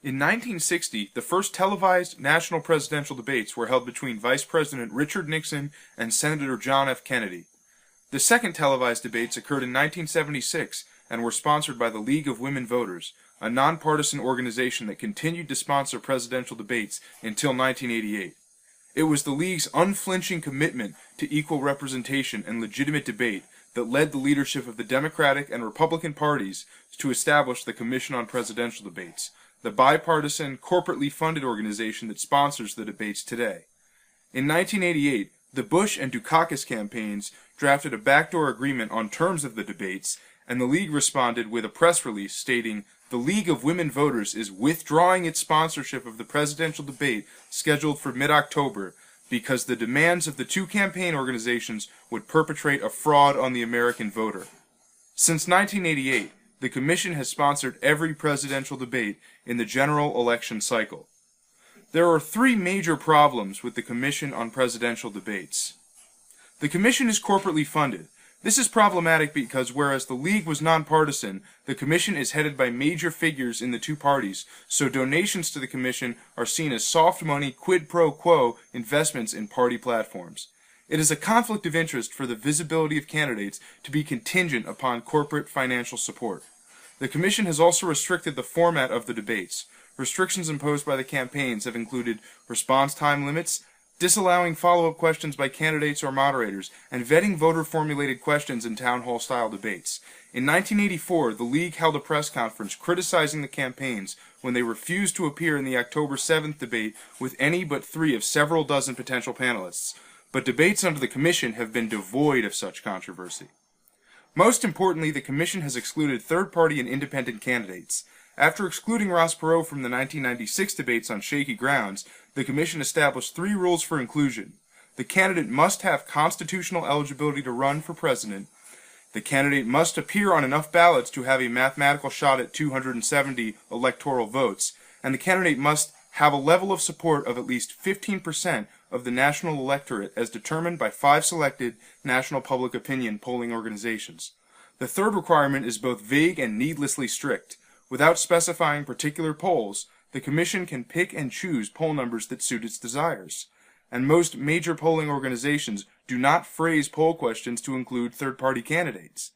In 1960, the first televised national presidential debates were held between Vice President Richard Nixon and Senator John F. Kennedy. The second televised debates occurred in 1976 and were sponsored by the League of Women Voters, a nonpartisan organization that continued to sponsor presidential debates until 1988. It was the League's unflinching commitment to equal representation and legitimate debate that led the leadership of the Democratic and Republican parties to establish the Commission on Presidential Debates, the bipartisan, corporately funded organization that sponsors the debates today. In 1988, the Bush and Dukakis campaigns drafted a backdoor agreement on terms of the debates, and the League responded with a press release stating, "The League of Women Voters is withdrawing its sponsorship of the presidential debate scheduled for mid-October because the demands of the two campaign organizations would perpetrate a fraud on the American voter." Since 1988, the Commission has sponsored every presidential debate in the general election cycle. There are three major problems with the Commission on Presidential Debates. The Commission is corporately funded. This is problematic because whereas the League was nonpartisan, the Commission is headed by major figures in the two parties, so donations to the Commission are seen as soft money quid pro quo investments in party platforms. It is a conflict of interest for the visibility of candidates to be contingent upon corporate financial support. The Commission has also restricted the format of the debates. Restrictions imposed by the campaigns have included response time limits, disallowing follow-up questions by candidates or moderators, and vetting voter-formulated questions in town hall-style debates. In 1984, the League held a press conference criticizing the campaigns when they refused to appear in the October 7th debate with any but 3 of several dozen potential panelists. But debates under the Commission have been devoid of such controversy. Most importantly, the Commission has excluded third-party and independent candidates. After excluding Ross Perot from the 1996 debates on shaky grounds, the Commission established 3 rules for inclusion. The candidate must have constitutional eligibility to run for president. The candidate must appear on enough ballots to have a mathematical shot at 270 electoral votes, and the candidate must have a level of support of at least 15% of the national electorate as determined by 5 selected national public opinion polling organizations. The third requirement is both vague and needlessly strict. Without specifying particular polls, the Commission can pick and choose poll numbers that suit its desires. And most major polling organizations do not phrase poll questions to include third-party candidates.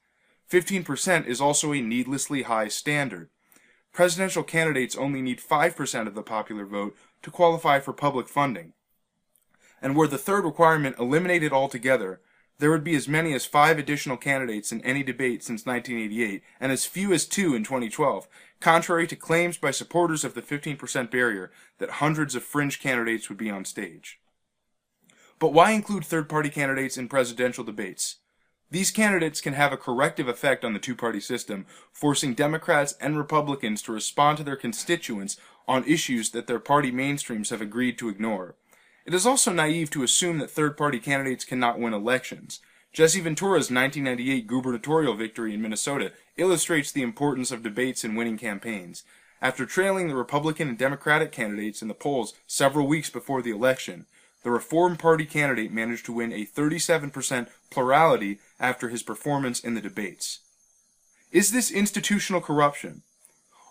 15% is also a needlessly high standard. Presidential candidates only need 5% of the popular vote to qualify for public funding. And were the third requirement eliminated altogether, there would be as many as 5 additional candidates in any debate since 1988, and as few as 2 in 2012, contrary to claims by supporters of the 15% barrier that hundreds of fringe candidates would be on stage. But why include third-party candidates in presidential debates? These candidates can have a corrective effect on the two-party system, forcing Democrats and Republicans to respond to their constituents on issues that their party mainstreams have agreed to ignore. It is also naive to assume that third-party candidates cannot win elections. Jesse Ventura's 1998 gubernatorial victory in Minnesota illustrates the importance of debates in winning campaigns. After trailing the Republican and Democratic candidates in the polls several weeks before the election, the Reform Party candidate managed to win a 37% plurality after his performance in the debates. Is this institutional corruption?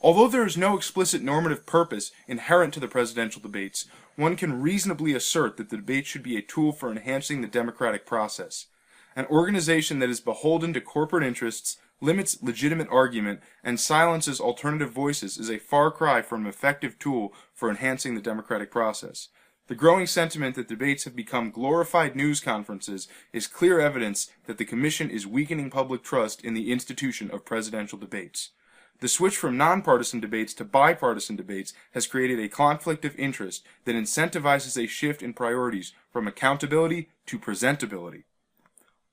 Although there is no explicit normative purpose inherent to the presidential debates, one can reasonably assert that the debate should be a tool for enhancing the democratic process. An organization that is beholden to corporate interests, limits legitimate argument, and silences alternative voices is a far cry from an effective tool for enhancing the democratic process. The growing sentiment that debates have become glorified news conferences is clear evidence that the Commission is weakening public trust in the institution of presidential debates. The switch from nonpartisan debates to bipartisan debates has created a conflict of interest that incentivizes a shift in priorities from accountability to presentability.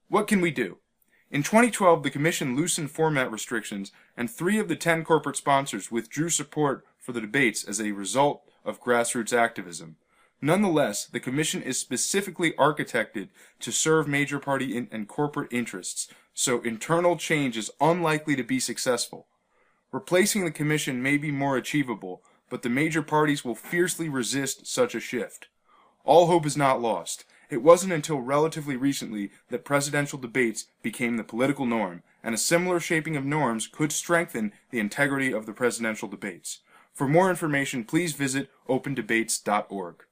What can we do? In 2012, the Commission loosened format restrictions, and 3 of the 10 corporate sponsors withdrew support for the debates as a result of grassroots activism. Nonetheless, the Commission is specifically architected to serve major party and corporate interests, so internal change is unlikely to be successful. Replacing the Commission may be more achievable, but the major parties will fiercely resist such a shift. All hope is not lost. It wasn't until relatively recently that presidential debates became the political norm, and a similar shaping of norms could strengthen the integrity of the presidential debates. For more information, please visit opendebates.org.